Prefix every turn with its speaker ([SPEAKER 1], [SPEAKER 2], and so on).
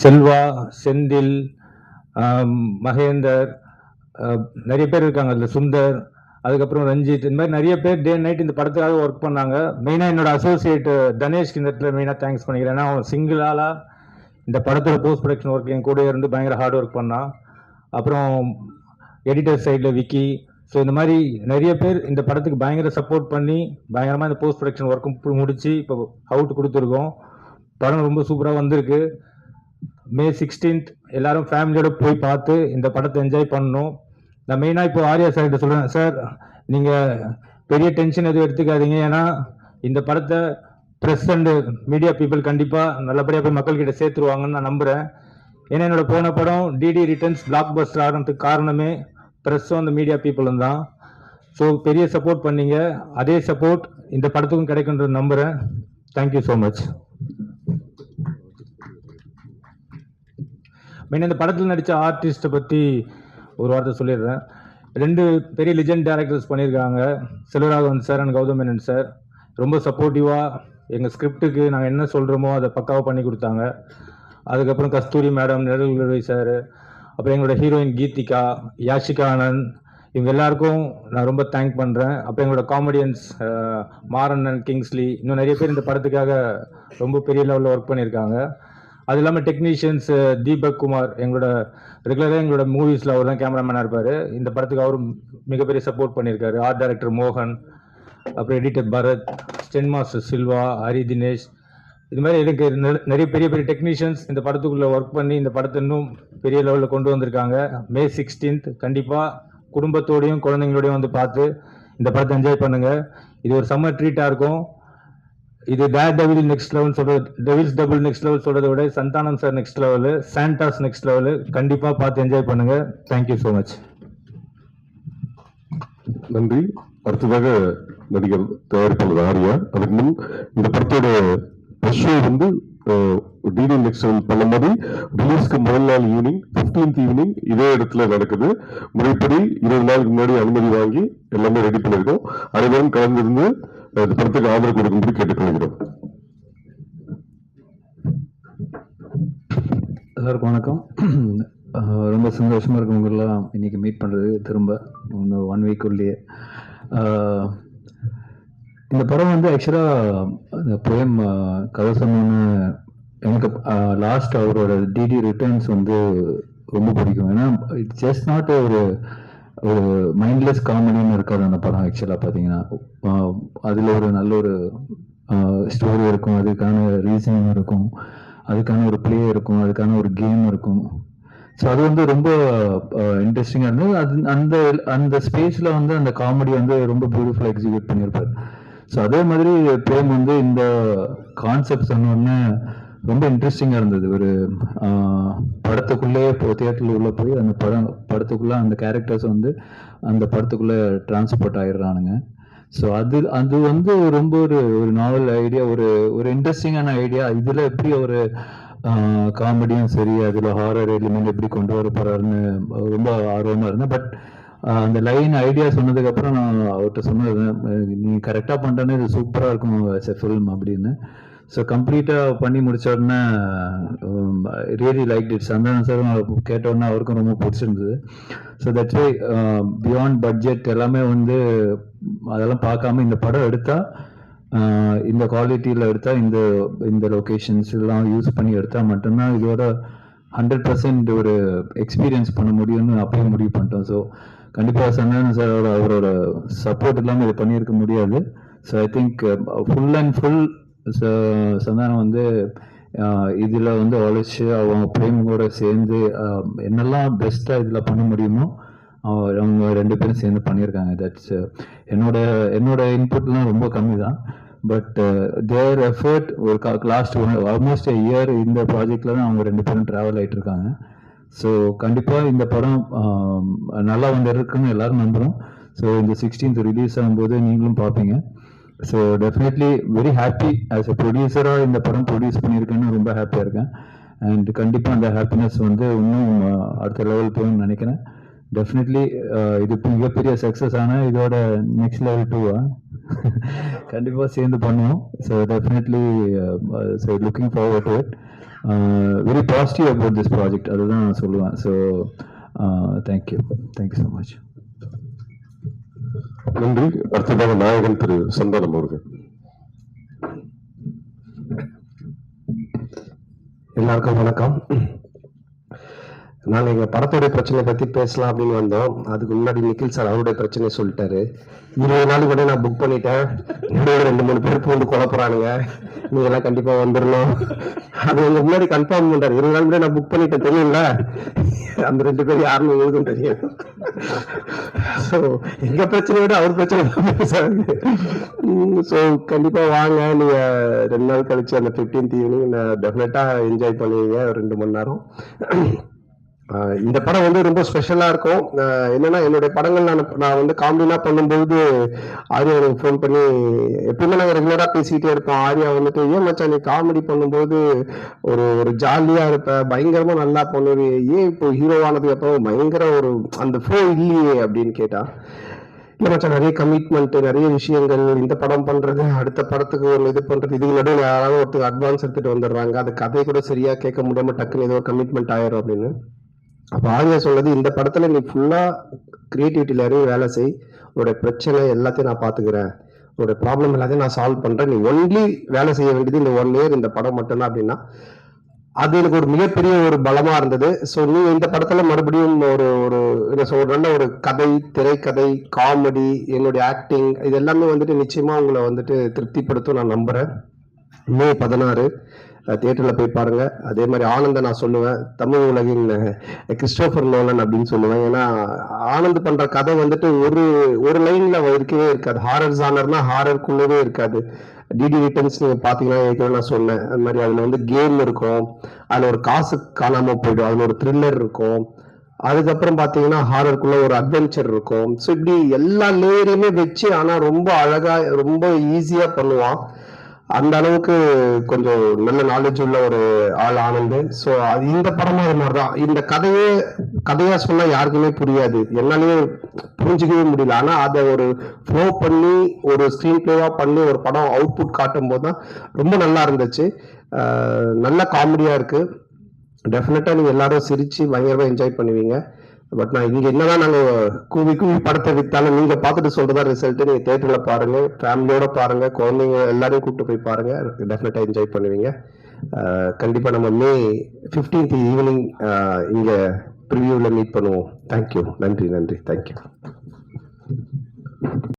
[SPEAKER 1] செல்வா, செந்தில், மகேந்தர், நிறைய பேர் இருக்காங்க. அதில் சுந்தர், அதுக்கப்புறம் ரஞ்சித், இந்த மாதிரி நிறைய பேர் டே நைட் இந்த படத்துக்காக ஒர்க் பண்ணாங்க. மெயினாக என்னோட அசோசியேட் தனேஷ்க்கு இந்த இடத்துல மெயினாக தேங்க்ஸ் பண்ணிக்கிறேன். ஏன்னா அவன் சிங்கிள் ஆளாக இந்த படத்தோட போஸ்ட் ப்ரொடக்ஷன் ஒர்க் என் கூட இருந்து பயங்கர ஹார்ட் ஒர்க் பண்ணான். அப்புறம் எடிட்டர் சைடில் விக்கி, ஸோ இந்த மாதிரி நிறைய பேர் இந்த படத்துக்கு பயங்கர சப்போர்ட் பண்ணி பயங்கரமாக இந்த போஸ்ட் ப்ரொடக்ஷன் ஒர்க்கும் முடிச்சு இப்போ அவுட் கொடுத்துருக்கோம். படம் ரொம்ப சூப்பராக வந்திருக்கு. மே 16th எல்லாரும் ஃபேமிலியோட போய் பார்த்து இந்த படத்தை என்ஜாய் பண்ணணும். நான் மெயினாக இப்போ ஆர்யா சார்கிட்ட சொல்கிறேன், சார் நீங்கள் பெரிய டென்ஷன் எதுவும் எடுத்துக்காதீங்க. ஏன்னா இந்த படத்தை ப்ரெஸ் அண்டு மீடியா பீப்புள் கண்டிப்பாக நல்லபடியாக போய் மக்கள்கிட்ட சேர்த்துருவாங்கன்னு நான் நம்புகிறேன். ஏன்னா என்னோட போன படம் டிடி ரிட்டர்ன்ஸ் பிளாக் பஸ்டர் ஆகிறதுக்கு காரணமே ப்ரெஸ்ஸும் அந்த மீடியா பீப்புளும் தான். ஸோ பெரிய சப்போர்ட் பண்ணீங்க, அதே சப்போர்ட் இந்த படத்துக்கும் கிடைக்குன்றது நம்புகிறேன். Thank you so much. மெயின் இந்த படத்தில் நடித்த ஆர்டிஸ்ட்டை பற்றி ஒரு வார்த்தை சொல்லிடுறேன். 2 பெரிய லிஜெண்ட் டேரக்டர்ஸ் பண்ணியிருக்காங்க, Selvaraghavan sir and Gautham Menon sir. ரொம்ப சப்போர்ட்டிவாக எங்கள் ஸ்கிரிப்டுக்கு நாங்கள் என்ன சொல்கிறோமோ அதை பக்காவாக பண்ணி கொடுத்தாங்க. அதுக்கப்புறம் கஸ்தூரி மேடம், நிழல் சார், அப்புறம் எங்களோட ஹீரோயின் கீதிகா, யாஷிகா ஆனந்த், இவங்க எல்லாருக்கும் நான் ரொம்ப தேங்க் பண்ணுறேன். அப்புறம் எங்களோட காமெடியன்ஸ் மாரண்ணன், கிங்ஸ்லி, இன்னும் நிறைய பேர் இந்த படத்துக்காக ரொம்ப பெரிய லெவலில் ஒர்க் பண்ணியிருக்காங்க. அது இல்லாமல் டெக்னீஷியன்ஸ் தீபக் குமார், எங்களோட ரெகுலராக எங்களோட மூவிஸில் அவர் தான் கேமராமேனாக இருப்பார். இந்த படத்துக்கு அவரும் மிகப்பெரிய சப்போர்ட் பண்ணியிருக்காரு. ஆர்ட் டைரக்டர் மோகன், அப்புறம் editor Bharath, stunt master Silva, Hari Dinesh, இது மாதிரி எனக்கு நிறைய பெரிய பெரிய டெக்னீஷியன்ஸ் இந்த படத்துக்குள்ளே ஒர்க் பண்ணி இந்த படத்தை இன்னும் பெரிய லெவலில் கொண்டு வந்திருக்காங்க. மே 16th கண்டிப்பாக குடும்பத்தோடையும் குழந்தைங்களோடையும் வந்து பார்த்து இந்த படத்தை என்ஜாய் பண்ணுங்கள். இது ஒரு சம்மர் ட்ரீட்டாக இருக்கும். இது டேர் டெவில் நெக்ஸ்ட் லெவல் சொல்றது, டெவில்ஸ் டபுள் நெக்ஸ்ட் லெவல் சொல்றதை விட Santhanam sir next level, Santa's next level. கண்டிப்பா பார்த்து என்ஜாய் பண்ணுங்க. Thank you so much.
[SPEAKER 2] நன்றி. அடுத்ததாக நடிகர் தயாரிப்பாளர் ஆர்யா. அதுக்கு முன் இந்த படத்தோட ஷோ வந்து டிடி நெக்ஸ்ட் லெவல் பண்ண மாதிரி ரிலீஸ்க்கு முதல் நாள் ஈவினிங் 15th ஈவினிங் இதே இடத்துல நடக்குது. முறைப்படி 20 நாளுக்கு முன்னாடி அனுமதி வாங்கி எல்லாமே ரெடி பண்ணியிருக்கோம். அனைவரும் கலந்திருந்து இந்த படத்துக்கு ஆதரவு கொடுக்கும்படி கேட்டுக்கொள்கிறோம்.
[SPEAKER 3] எல்லாருக்கும் வணக்கம். ரொம்ப சந்தோஷமா இருக்கு உங்களெல்லாம் இன்னைக்கு மீட் பண்றது திரும்ப 1 வீக்குள்ளேயே. இந்த படம் வந்து ஆக்சுவலா இந்த பிரேம் கதை சொன்னோன்னு எனக்கு லாஸ்ட் அவரோட டிடி ரிட்டர்ன்ஸ் வந்து ரொம்ப பிடிக்கும். ஏன்னா இட்ஸ் ஜஸ்ட் நாட் ஒரு மைண்ட்லெஸ் காமெடின்னு இருக்காது அந்த படம். ஆக்சுவலாக பார்த்தீங்கன்னா அதில் ஒரு நல்ல ஒரு ஸ்டோரி இருக்கும், அதுக்கான ரீசனிங் இருக்கும், அதுக்கான ஒரு பிளே இருக்கும், அதுக்கான ஒரு கேம் இருக்கும். ஸோ அது வந்து ரொம்ப இன்ட்ரெஸ்டிங்காக இருந்தது. அது அந்த அந்த ஸ்பேஸில் வந்து அந்த காமெடி வந்து ரொம்ப பியூட்டிஃபுல்லாக எக்ஸிக்யூட் பண்ணியிருப்பார். ஸோ அதே மாதிரி பிரேம் வந்து இந்த கான்செப்ட் சொன்னோடனே ரொம்ப இன்ட்ரெஸ்டிங்காக இருந்தது. ஒரு படத்துக்குள்ளேயே தியேட்டரில் உள்ளே போய் அந்த படத்துக்குள்ளே அந்த கேரக்டர்ஸ் வந்து அந்த படத்துக்குள்ளே டிரான்ஸ்போர்ட் ஆயிடுறானுங்க. ஸோ அது வந்து ரொம்ப ஒரு நாவல் ஐடியா, ஒரு இன்ட்ரெஸ்டிங்கான ஐடியா. இதில் எப்படி ஒரு காமெடியும் சரி, அதில் ஹாரர் எலிமெண்ட் எப்படி கொண்டு வர போறாருன்னு ரொம்ப ஆர்வமாக இருந்தேன். பட் அந்த லைன் ஐடியா சொன்னதுக்கப்புறம் நான் அவர்கிட்ட சொன்னது, நீ கரெக்டாக பண்ணுறேன்னு இது சூப்பராக இருக்கும் ஃபில்ம் அப்படின்னு. ஸோ கம்ப்ளீட்டாக பண்ணி முடிச்ச உடனே ரியலி லைக் இட். சந்தானம் சாரும் கேட்ட உடனே அவருக்கும் ரொம்ப பிடிச்சிருந்தது. So that's why beyond budget எல்லாமே வந்து அதெல்லாம் பார்க்காம இந்த படம் எடுத்தால், இந்த குவாலிட்டியில் எடுத்தால், இந்த லொக்கேஷன்ஸ் எல்லாம் யூஸ் பண்ணி எடுத்தால் மட்டும்தான் இதோட 100% ஒரு எக்ஸ்பீரியன்ஸ் பண்ண முடியும்னு அப்பயே முடிவு பண்ணிட்டோம். ஸோ கண்டிப்பாக சந்தானம் சாரோட அவரோட சப்போர்ட் இல்லாமல் இதை பண்ணியிருக்க முடியாது. So I think full and full Santhanam வந்து இதில் வந்து உழைச்சி அவங்க பிரேமோட சேர்ந்து என்னெல்லாம் பெஸ்ட்டாக இதில் பண்ண முடியுமோ அவங்க 2 பேரும் சேர்ந்து பண்ணியிருக்காங்க. தட்ஸ் என்னோட இன்புட்லாம் ரொம்ப கம்மி தான். பட் தேர் எஃபர்ட் ஒரு லாஸ்ட் ஆல்மோஸ்ட் இயர் இந்த ப்ராஜெக்டில் தான் அவங்க 2 பேரும் ட்ராவல் ஆகிட்டு இருக்காங்க. ஸோ கண்டிப்பாக இந்த படம் நல்லா வந்து இருக்குன்னு எல்லாரும் நம்புகிறோம். ஸோ இந்த 16th ரிலீஸ் ஆகும்போது நீங்களும் பார்ப்பீங்க. So definitely very happy as a ப்ரொடியூசராக இந்த படம் ப்ரொடியூஸ் பண்ணியிருக்கேன்னு ரொம்ப ஹாப்பியாக இருக்கேன். அண்ட் கண்டிப்பாக அந்த ஹாப்பினஸ் வந்து இன்னும் அடுத்த லெவல் போகணும்னு நினைக்கிறேன். டெஃபினெட்லி இது மிகப்பெரிய சக்ஸஸ் ஆனால் இதோட நெக்ஸ்ட் லெவல் 2 கண்டிப்பாக சேர்ந்து பண்ணுவோம். So definitely so looking forward to it. Very positive about this project, அதுதான் நான் சொல்லுவேன். So thank you so much.
[SPEAKER 2] நன்றி. அடுத்ததாக நாயகன் திரு சந்தானம் அவர்கள்.
[SPEAKER 4] எல்லாருக்கும் வணக்கம். நாங்கள் எங்கள் படத்தோடைய பிரச்சனை பற்றி பேசலாம் அப்படின்னு வந்தோம். அதுக்கு முன்னாடி நிக்கில் சார் அவருடைய பிரச்சனையை சொல்லிட்டாரு. 20 நாளுக்கு கூட நான் புக் பண்ணிட்டேன். என்னோட 2-3 பேர் பூந்து குழப்புறானுங்க, நீங்க எல்லாம் கண்டிப்பா வந்துடணும். அது எங்க முன்னாடி கன்ஃபார்ம் பண்றாரு. 20 நாள் கூட நான் புக் பண்ணிட்டேன், தெரியும்ல. அந்த 2 பேர் யாருன்னு உங்களுக்கும் தெரியும். ஸோ எங்க பிரச்சனையை விட அவர் பிரச்சனை தான் பேசுறாங்க. ஸோ கண்டிப்பா வாங்க. நீங்க 2 நாள் கழிச்சு அந்த 15th ஈவினிங் டெஃபினட்டா என்ஜாய் பண்ணுவீங்க, 2 மணி நேரம். இந்த படம் வந்து ரொம்ப ஸ்பெஷலா இருக்கும். என்னன்னா, என்னுடைய படங்கள் நான் வந்து காமெடினா பண்ணும்போது ஆர்யா எனக்கு ஃபோன் பண்ணி, எப்பயுமே நாங்கள் ரெகுலரா பேசிக்கிட்டே இருப்போம். ஆர்யா வந்துட்டு, ஏன் மச்சான் நீ காமெடி பண்ணும்போது ஒரு ஜாலியா இருப்ப, பயங்கரமா நல்லா பண்ணுவே, ஏன் இப்போ ஹீரோவானதுக்கு அப்புறம் பயங்கர ஒரு அந்த ஃப்ளோ இல்லையே அப்படின்னு கேட்டா, இல்லை மச்சான் நிறைய கமிட்மெண்ட், நிறைய விஷயங்கள், இந்த படம் பண்றது, அடுத்த படத்துக்கு ஒரு இது பண்றது, இதுக்கு நடுவில் யாராவது ஒருத்தர் அட்வான்ஸ் எடுத்துட்டு வந்துடுறாங்க, அந்த கதையை கூட சரியா கேட்க முடியாம டக்குன்னு ஏதோ கமிட்மெண்ட் ஆயிரும் அப்படின்னு. அப்போ ஆர்யா சொல்றது, இந்த படத்துல நீ ஃபுல்லா கிரியேட்டிவிட்டியில இறங்கி வேலை செய், உன்னோட பிரச்சனை எல்லாத்தையும் நான் பாத்துக்கிறேன், உன்னோட ப்ராப்ளம் எல்லாத்தையும் நான் சால்வ் பண்றேன், நீ ஒன்லி வேலை செய்ய வேண்டியது இந்த 1 year இந்த படம் மட்டும்தான் அப்படின்னா, அது எனக்கு ஒரு மிகப்பெரிய ஒரு பலமா இருந்தது. ஸோ நீ இந்த படத்துல மறுபடியும் ஒரு ஒரு நல்ல ஒரு கதை, திரைக்கதை, காமெடி, என்னுடைய ஆக்டிங், இது எல்லாமே வந்துட்டு நிச்சயமா உங்களை வந்துட்டு திருப்திப்படுத்தும் நான் நம்புறேன். May 16 தியேட்டர்ல போய் பாருங்க. அதே மாதிரி ஆனந்த நான் சொல்லுவேன், தமிழ் உலகின் கிறிஸ்டோபர் நோலன் அப்படின்னு சொல்லுவேன். ஏன்னா ஆனந்த் பண்ற கதை வந்துட்டு ஒரு லைன்ல இருக்கவே இருக்காது. ஹாரர் ஜானர்னா ஹாரருக்குள்ளவே இருக்காது. டிடி ரிட்டர்ன்ஸ் நீங்க பாத்தீங்கன்னா, ஏற்கனவே நான் சொன்னேன், அது மாதிரி அதுல வந்து கேம் இருக்கும், அதுல ஒரு காசு காணாம போயிடும், அதுல ஒரு த்ரில்லர் இருக்கும், அதுக்கப்புறம் பாத்தீங்கன்னா ஹாரருக்குள்ள ஒரு அட்வென்ச்சர் இருக்கும். ஸோ இப்படி எல்லா லேயரையுமே வச்சு, ஆனா ரொம்ப அழகா ரொம்ப ஈஸியா பண்ணுவான். அந்த அளவுக்கு கொஞ்சம் நல்ல நாலேஜ் உள்ள ஒரு ஆள் ஆனந்து. ஸோ இந்த படமும் அது மாதிரிதான். இந்த கதையா சொன்னா யாருக்குமே புரியாது, என்னாலேயே புரிஞ்சுக்கவே முடியல. ஆனா அதை ஒரு ஃப்ளோ பண்ணி ஒரு ஸ்க்ரீன் பிளேவா பண்ணி ஒரு படம் அவுட்புட் காட்டும் போது தான் ரொம்ப நல்லா இருந்துச்சு. நல்ல காமெடியா இருக்கு. டெஃபினட்டா நீங்க எல்லாரும் சிரிச்சு பயங்கரமா என்ஜாய் பண்ணுவீங்க. பட் நான் இங்க என்னதான் நாங்க கூவி படத்தை வித்தாலும், நீங்க பார்த்துட்டு சொல்றதா ரிசல்ட். நீங்க தியேட்டர்ல பாருங்க, ஃபேமிலியோட பாருங்க, குழந்தைங்க எல்லாரையும் கூப்பிட்டு போய் பாருங்க, டெஃபினட்டா என்ஜாய் பண்ணுவீங்க. கண்டிப்பா நம்ம May 15th ஈவினிங் இங்க ப்ரிவியூல மீட் பண்ணுவோம். தேங்க்யூ. நன்றி. தேங்க்யூ.